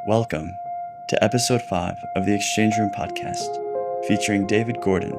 Welcome to episode 5 of the Exchange Room podcast, featuring David Gordon,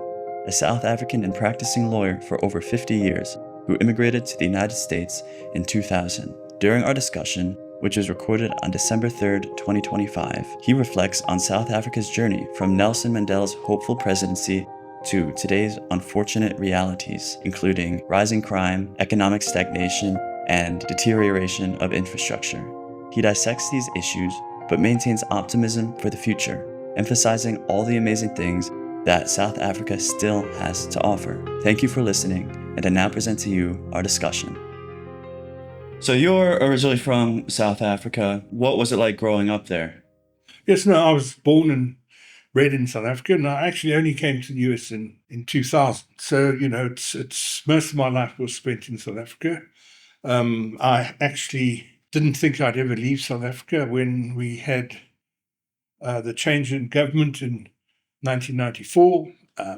a South African and practicing lawyer for over 50 years who immigrated to the United States in 2000. During our discussion, which was recorded on December 3rd, 2025, he reflects on South Africa's journey from Nelson Mandela's hopeful presidency to today's unfortunate realities, including rising crime, economic stagnation, and deterioration of infrastructure. He dissects these issues but maintains optimism for the future, emphasizing all the amazing things that South Africa still has to offer. Thank you for listening, and I now present to you our discussion. So you're originally from South Africa. What was it like growing up there? Yes, no, I was born and bred in South Africa, and I actually only came to the US in 2000. So, it's most of my life was spent in South Africa. I actually didn't think I'd ever leave South Africa when we had the change in government in 1994.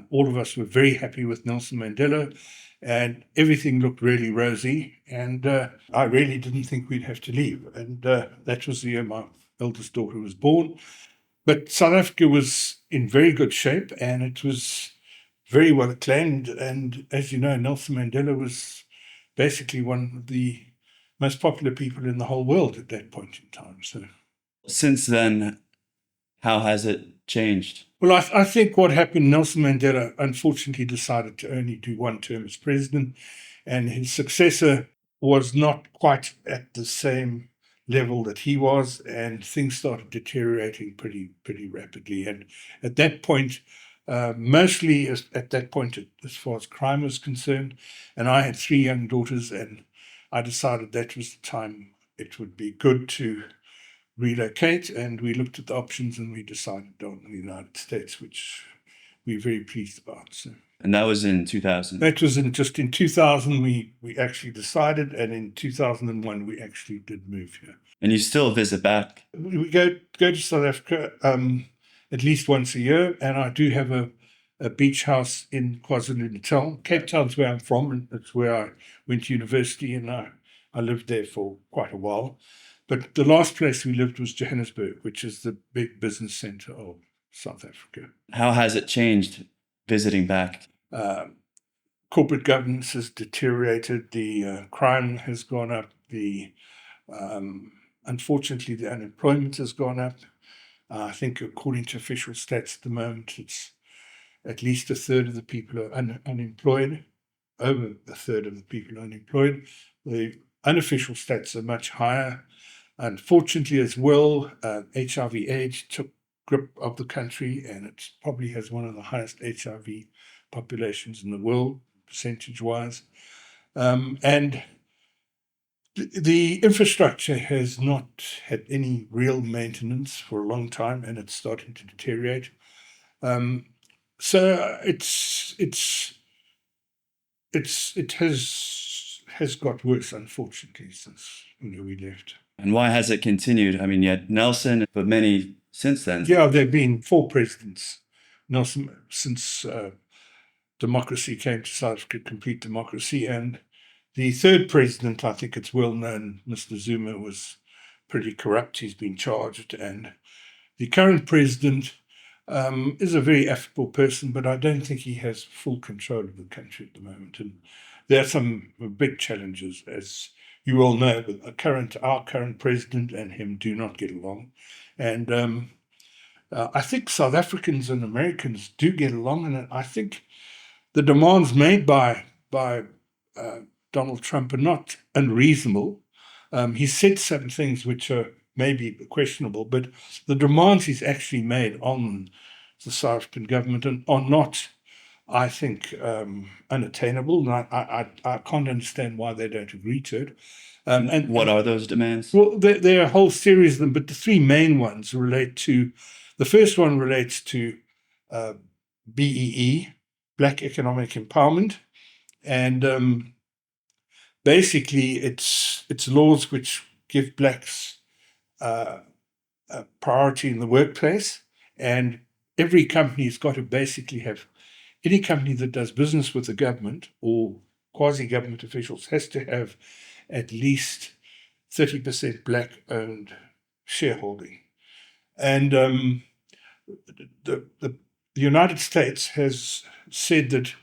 All of us were very happy with Nelson Mandela, and everything looked really rosy. And I really didn't think we'd have to leave. And that was the year my eldest daughter was born. But South Africa was in very good shape, and it was very well acclaimed. And as you know, Nelson Mandela was basically one of the most popular people in the whole world at that point in time. So, Since then, how has it changed? well, I think what happened, Nelson Mandela unfortunately decided to only do one term as president, and his successor was not quite at the same level that he was, and things started deteriorating pretty rapidly. And at that point, mostly at that point, as far as crime was concerned, and I had 3 young daughters, and I decided that was the time it would be good to relocate, and we looked at the options and we decided on the United States, which we're very pleased about. So And that was in 2000. that was in 2000 we actually decided, and in 2001 we actually did move here. And you still visit back. We go to South Africa at least once a year, and I do have a beach house in KwaZulu-Natal. Cape Town's where I'm from, and it's where I went to university, and I lived there for quite a while. But the last place we lived was Johannesburg, which is the big business center of South Africa. How has it changed visiting back? Corporate governance has deteriorated. The crime has gone up. Unfortunately, the unemployment has gone up. I think according to official stats at the moment, it's at least a third of the people are unemployed. Over a third of the people are unemployed. The unofficial stats are much higher. Unfortunately, as well, HIV/AIDS took grip of the country, and it probably has one of the highest HIV populations in the world, percentage-wise. And the infrastructure has not had any real maintenance for a long time, and it's starting to deteriorate. So it has got worse, unfortunately, since we left. And why has it continued? I mean, you had Nelson, but many since then. Yeah, there have been 4 presidents, Nelson, since democracy came to South Africa, complete democracy. And the 3rd president, I think it's well known, Mr. Zuma, was pretty corrupt. He's been charged. And the current president is a very affable person, but I don't think he has full control of the country at the moment. And there are some big challenges, as you all know, but our current president and him do not get along. And I think South Africans and Americans do get along, and I think the demands made by Donald Trump are not unreasonable. He said some things which are maybe questionable, but the demands he's actually made on the South African government are not, I think, unattainable. And I can't understand why they don't agree to it. And what are those demands? Well, there are a whole series of them, but the 3 main ones relate to, the first one relates to BEE, Black Economic Empowerment, and basically it's laws which give blacks a priority in the workplace, and every company's got to basically have, any company that does business with the government or quasi-government officials has to have at least 30% black-owned shareholding. And the United States has said that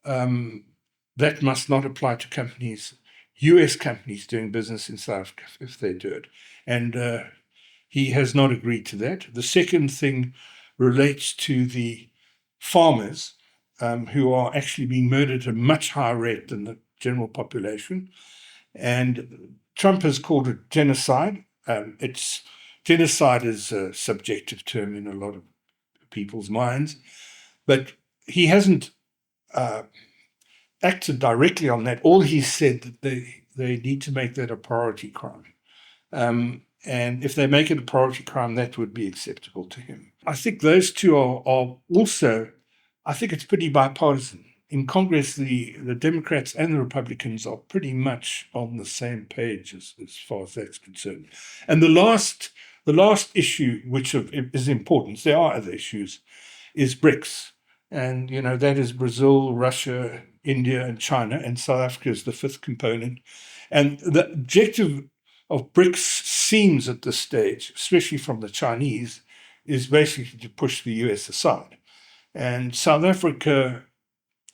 that must not apply to companies, US companies doing business in South Africa if they do it. And he has not agreed to that. The second thing relates to the farmers who are actually being murdered at a much higher rate than the general population. And Trump has called it genocide. It's genocide is a subjective term in a lot of people's minds, but he hasn't acted directly on that. All he said that they need to make that a priority crime. And if they make it a priority crime, that would be acceptable to him. I think those two are also, I think it's pretty bipartisan. In Congress, the Democrats and the Republicans are pretty much on the same page as far as that's concerned. And the last issue, which is important, there are other issues, is BRICS. And, that is Brazil, Russia, India, and China, and South Africa is the fifth component. And the objective of BRICS seems at this stage, especially from the Chinese, is basically to push the US aside. And South Africa,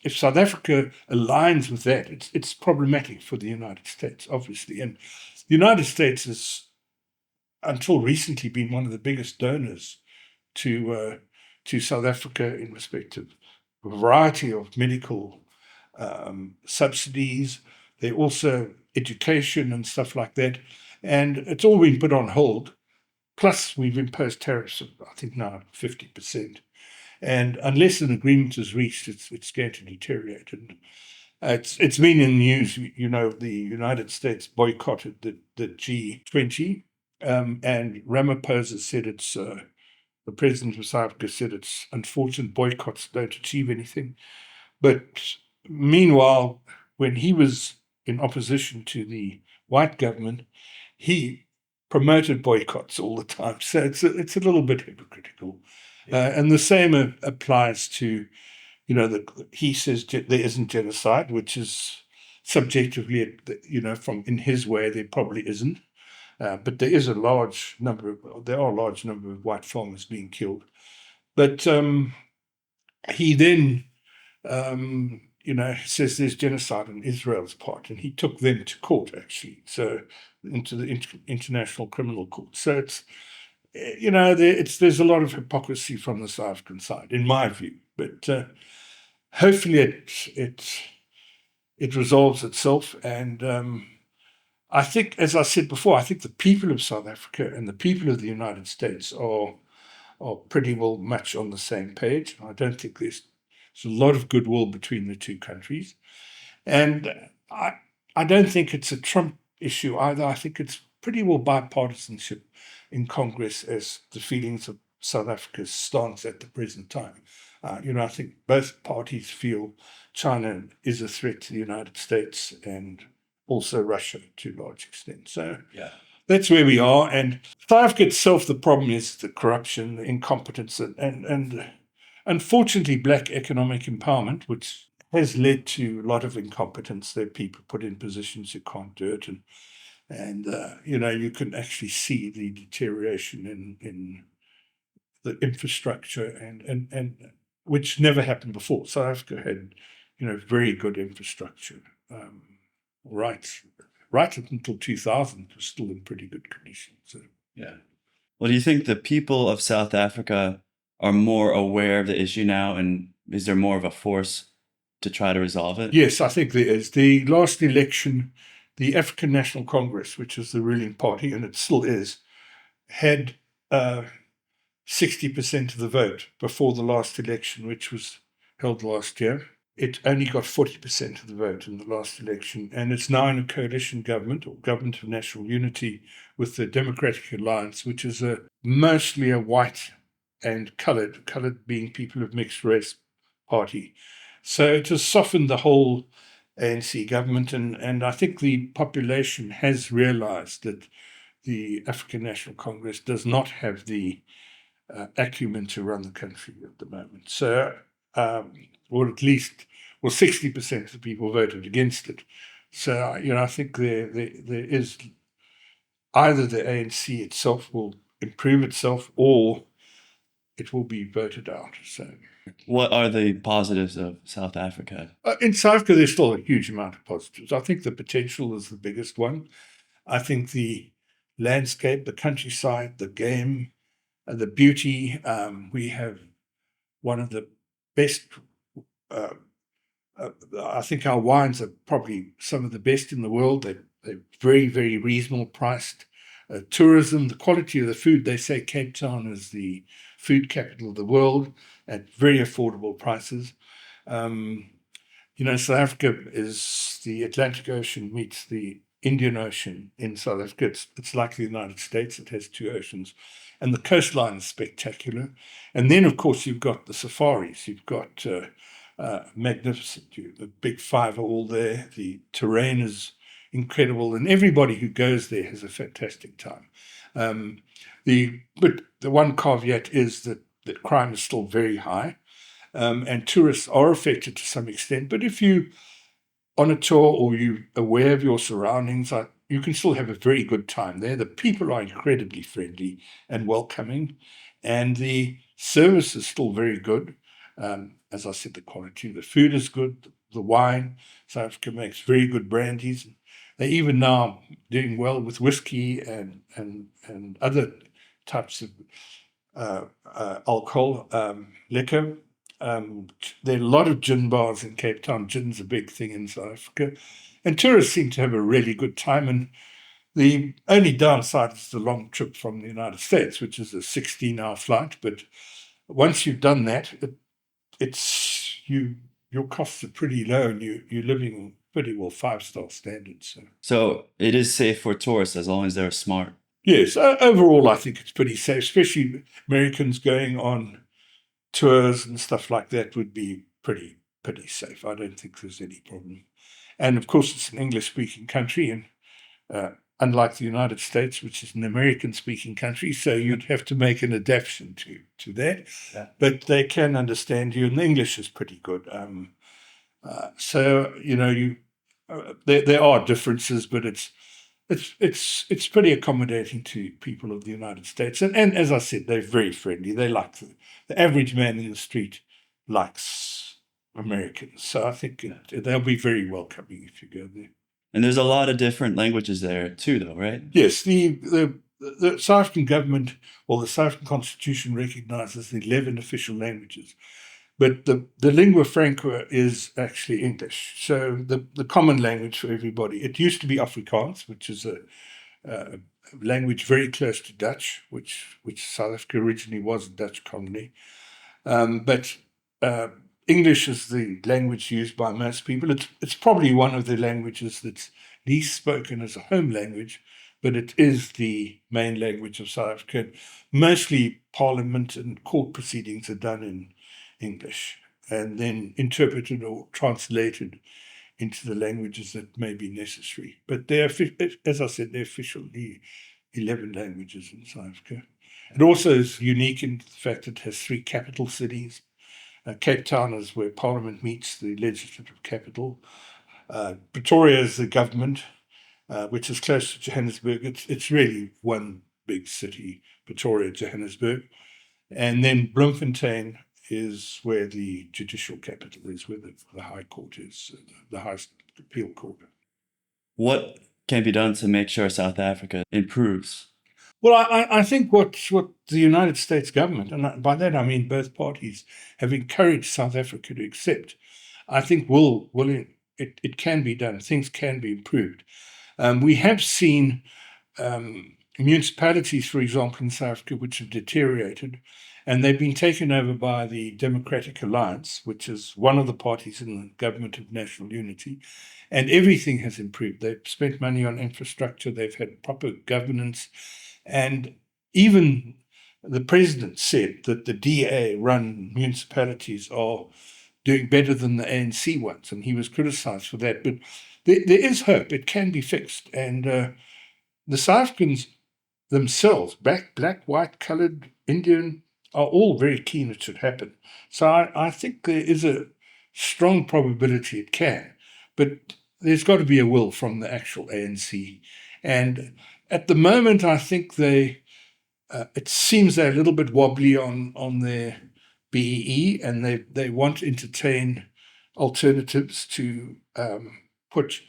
if South Africa aligns with that, it's problematic for the United States, obviously. And the United States has, until recently, been one of the biggest donors to South Africa in respect of a variety of medical subsidies. They're also education and stuff like that. And it's all been put on hold. Plus, we've imposed tariffs of, I think, now 50%. And unless an agreement is reached, it's going to deteriorate. And it's been in the news. The United States boycotted the G20, and Ramaphosa said the president of South Africa said it's unfortunate boycotts don't achieve anything. But meanwhile, when he was in opposition to the white government, he promoted boycotts all the time. So it's a little bit hypocritical. And the same applies to, he says there isn't genocide, which is subjectively, from in his way, there probably isn't. But there are a large number of white farmers being killed. But he then, says there's genocide on Israel's part, and he took them to court, actually, so into the International Criminal Court. So it's, there's a lot of hypocrisy from the South African side, in my view. But hopefully it resolves itself. And I think, as I said before, I think the people of South Africa and the people of the United States are pretty well much on the same page. I don't think there's a lot of goodwill between the two countries. And I don't think it's a Trump issue either. I think it's pretty well bipartisanship in Congress as the feelings of South Africa's stance at the present time. I think both parties feel China is a threat to the United States and also Russia to a large extent. So that's where we are. And South Africa itself, the problem is the corruption, the incompetence, and unfortunately, black economic empowerment, which has led to a lot of incompetence. There are people put in positions who can't do it. And you can actually see the deterioration in the infrastructure and which never happened before. South Africa had, very good infrastructure. Right up until 2000, it was still in pretty good condition. So Well, do you think the people of South Africa are more aware of the issue now, and is there more of a force to try to resolve it? Yes, I think there is. The last election, the African National Congress, which is the ruling party, and it still is, had 60% of the vote before the last election, which was held last year. It only got 40% of the vote in the last election, and it's now in a coalition government, or government of national unity, with the Democratic Alliance, which is mostly a white and colored being people of mixed race party. So it has softened the whole ANC government, and I think the population has realized that the African National Congress does not have the acumen to run the country at the moment. So, or at least, 60% of the people voted against it. So, I think there is either the ANC itself will improve itself, or it will be voted out. So What are the positives of South Africa? in South Africa, there's still a huge amount of positives. I think the potential is the biggest one. I think the landscape, the countryside, the game, the beauty. We have one of the best. Uh, I think our wines are probably some of the best in the world. They're very, very reasonable priced. Tourism, the quality of the food. They say Cape Town is the food capital of the world at very affordable prices. Um, South Africa is the Atlantic Ocean meets the Indian Ocean in South Africa. It's like the United States. It has two oceans. And the coastline is spectacular. And then, of course, you've got the safaris. You've got magnificent. The big five are all there. The terrain is incredible. And everybody who goes there has a fantastic time. But the one caveat is that crime is still very high. And tourists are affected to some extent. But if you on a tour or you aware of your surroundings, you can still have a very good time there. The people are incredibly friendly and welcoming, and the service is still very good. As I said, the quality of the food is good. The wine, South Africa makes very good brandies. They're even now doing well with whiskey and other types of alcohol, liquor. There are a lot of gin bars in Cape Town. Gin's a big thing in South Africa. And tourists seem to have a really good time. And the only downside is the long trip from the United States, which is a 16-hour flight. But once you've done that, your costs are pretty low, and you're living pretty well 5-star standards. So it is safe for tourists as long as they're smart. Yes, overall, I think it's pretty safe, especially Americans going on tours and stuff like that would be pretty safe. I don't think there's any problem. And of course, it's an English-speaking country, and unlike the United States, which is an American-speaking country, so you'd have to make an adaptation to that. Yeah. But they can understand you, and the English is pretty good. So there are differences, but it's pretty accommodating to people of the United States. And as I said, they're very friendly. They like the average man in the street likes Americans. So I think they'll be very welcoming if you go there. And there's a lot of different languages there too, though, right? Yes, the South African government or the South African Constitution recognizes 11 official languages. But the lingua franca is actually English. So the common language for everybody. It used to be Afrikaans, which is a language very close to Dutch, which South Africa originally was a Dutch colony. But English is the language used by most people. It's probably one of the languages that's least spoken as a home language, but it is the main language of South Africa. Mostly parliament and court proceedings are done in English and then interpreted or translated into the languages that may be necessary. But as I said, they're officially 11 languages in South Africa. It also is unique in the fact it has 3 capital cities. Cape Town is where Parliament meets, the legislative capital. Pretoria is the government, which is close to Johannesburg. It's really one big city, Pretoria, Johannesburg. And then Bloemfontein is where the judicial capital is, where the High Court is, the highest appeal court. What can be done to make sure South Africa improves? Well, I think what the United States government, and by that I mean both parties, have encouraged South Africa to accept, I think it can be done. Things can be improved. We have seen municipalities, for example, in South Africa, which have deteriorated, and they've been taken over by the Democratic Alliance, which is one of the parties in the government of national unity, and everything has improved. They've spent money on infrastructure, they've had proper governance, and even the president said that the DA-run municipalities are doing better than the ANC ones, and he was criticized for that. But there is hope. It can be fixed. And the South Africans themselves, black, white, colored, Indian, are all very keen it should happen. So I think there is a strong probability it can. But there's got to be a will from the actual ANC. And at the moment, I think they It seems they're a little bit wobbly on their BEE, and they want to entertain alternatives to put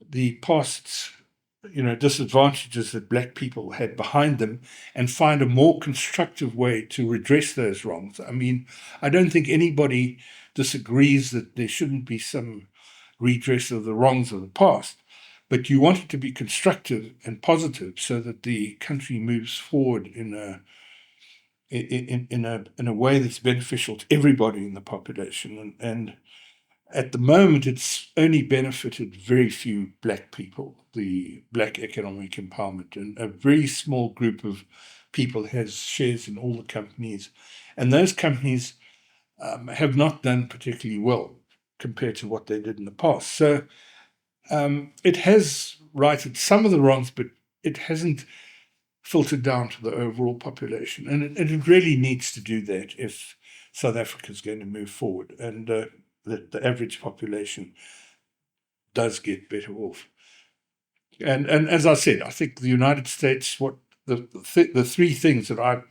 the past, disadvantages that black people had behind them and find a more constructive way to redress those wrongs. I mean, I don't think anybody disagrees that there shouldn't be some redress of the wrongs of the past, but you want it to be constructive and positive so that the country moves forward in a way that's beneficial to everybody in the population. And at the moment, it's only benefited very few black people, the black economic empowerment, and a very small group of people has shares in all the companies. And those companies have not done particularly well compared to what they did in the past. So it has righted some of the wrongs, but it hasn't filtered down to the overall population. And it really needs to do that if South Africa is going to move forward and that the average population does get better off. And as I said, I think the United States, what the three things that I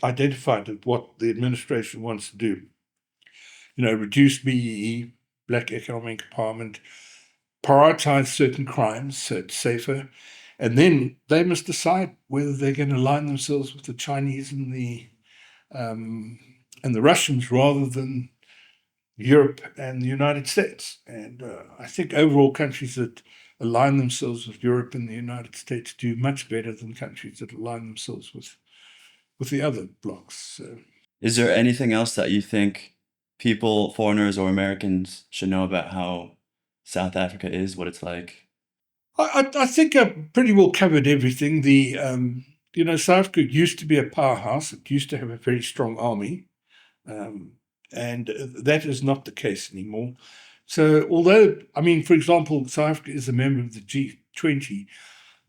identified as what the administration wants to do, reduce BEE, black economic empowerment, prioritize certain crimes so it's safer, and then they must decide whether they're going to align themselves with the Chinese and the Russians rather than Europe and the United States. And I think overall countries that align themselves with Europe and the United States do much better than countries that align themselves with the other blocs. So, Is there anything else that you think people, foreigners or Americans, should know about how South Africa is, what it's like? I think I pretty well covered everything. South Africa used to be a powerhouse. It used to have a very strong army. And that is not the case anymore. So although, I mean, for example, South Africa is a member of the G20,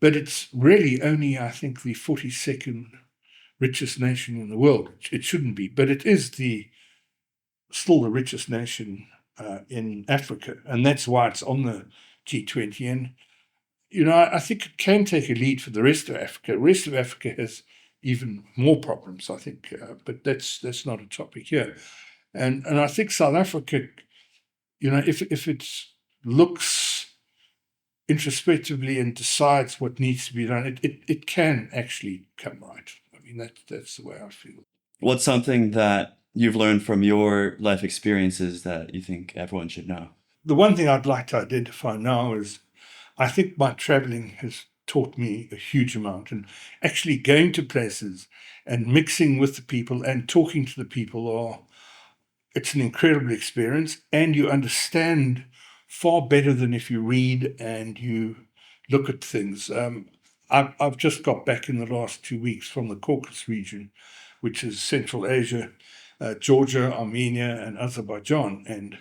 but it's really only, I think, the 42nd richest nation in the world. It shouldn't be, but it is still the richest nation in Africa, and that's why it's on the G20. And I think it can take a lead for the rest of Africa. The rest of Africa has even more problems, I think, but that's not a topic here. And I think South Africa, if it looks introspectively and decides what needs to be done, it can actually come right. I mean, that's the way I feel. What's something that you've learned from your life experiences that you think everyone should know? The one thing I'd like to identify now is I think my traveling has taught me a huge amount, and actually going to places and mixing with the people and talking to the people it's an incredible experience, and you understand far better than if you read and you look at things. I've just got back in the last 2 weeks from the Caucasus region, which is Central Asia, Georgia, Armenia, and Azerbaijan, and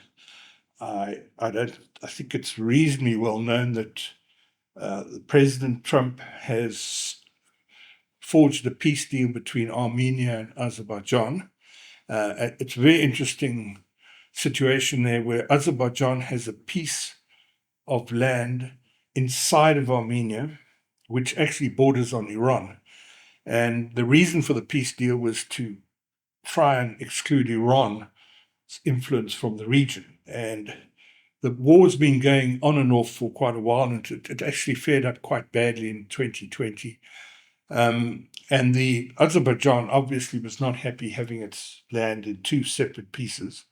I think it's reasonably well known that President Trump has forged a peace deal between Armenia and Azerbaijan. It's a very interesting situation there where Azerbaijan has a piece of land inside of Armenia, which actually borders on Iran. And the reason for the peace deal was to try and exclude Iran's influence from the region. And the war's been going on and off for quite a while, and it actually fared out quite badly in 2020. And the Azerbaijan obviously was not happy having its land in two separate pieces,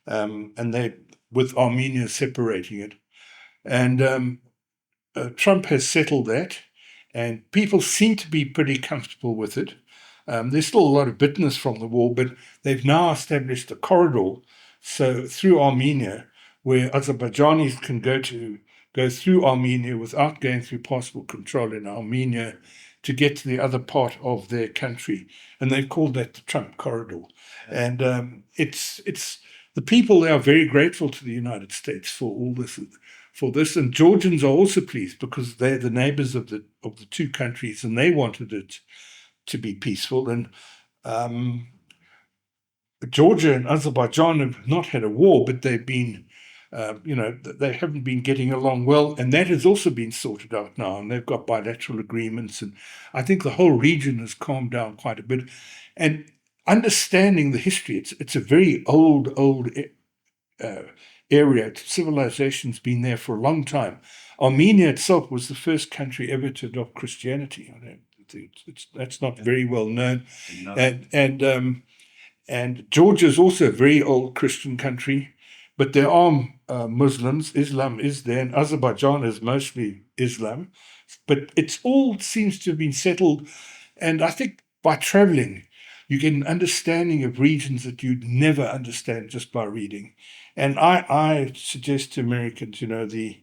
and they, with Armenia separating it. And Trump has settled that, and people seem to be pretty comfortable with it. There's still a lot of bitterness from the war, but they've now established a corridor, so through Armenia, where Azerbaijanis can go through Armenia without going through passport control in Armenia to get to the other part of their country, and they've called that the Trump corridor. And it's the people there are very grateful to the United States for all this. And Georgians are also pleased because they're the neighbors of the two countries, and they wanted it to be peaceful. And Georgia and Azerbaijan have not had a war, but they've been They haven't been getting along well, and that has also been sorted out now, and they've got bilateral agreements, and I think the whole region has calmed down quite a bit. And understanding the history, it's a very old area. Civilization's been there for a long time. Armenia itself was the first country ever to adopt Christianity. That's not very well known, and Georgia is also a very old Christian country, but there are Muslims. Islam is there, and Azerbaijan is mostly Islam. But it's all seems to have been settled, and I think by traveling, you get an understanding of regions that you'd never understand just by reading. And I suggest to Americans, the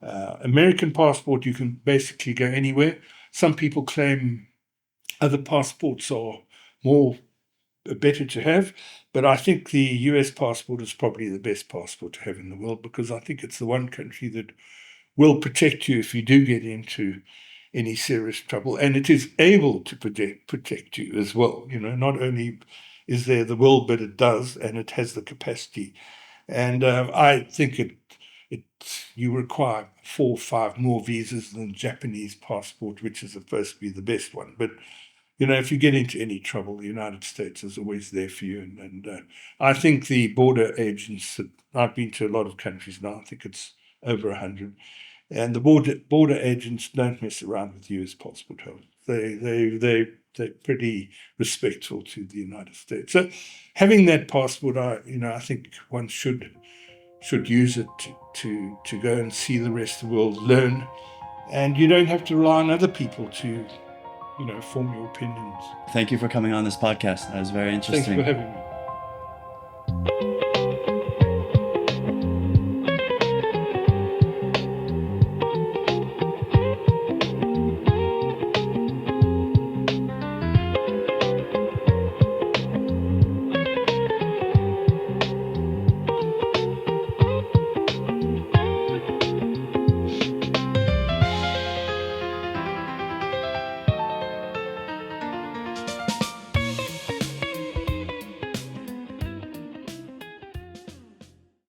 American passport, you can basically go anywhere. Some people claim other passports are better to have, but I think the US passport is probably the best passport to have in the world, because I think it's the one country that will protect you if you do get into any serious trouble, and it is able to protect you as well. Not only is there the will, but it does, and it has the capacity. And I think you require 4 or 5 more visas than the Japanese passport, which is supposed to be the best one. But if you get into any trouble, the United States is always there for you. And I think the border agents, I've been to a lot of countries now, I think it's over 100, and the border agents don't mess around with US passport holders. They're pretty respectful to the United States. So having that passport, I think one should use it to go and see the rest of the world, learn, and you don't have to rely on other people to form your opinions. Thank you for coming on this podcast. That was very interesting. Thank you for having me.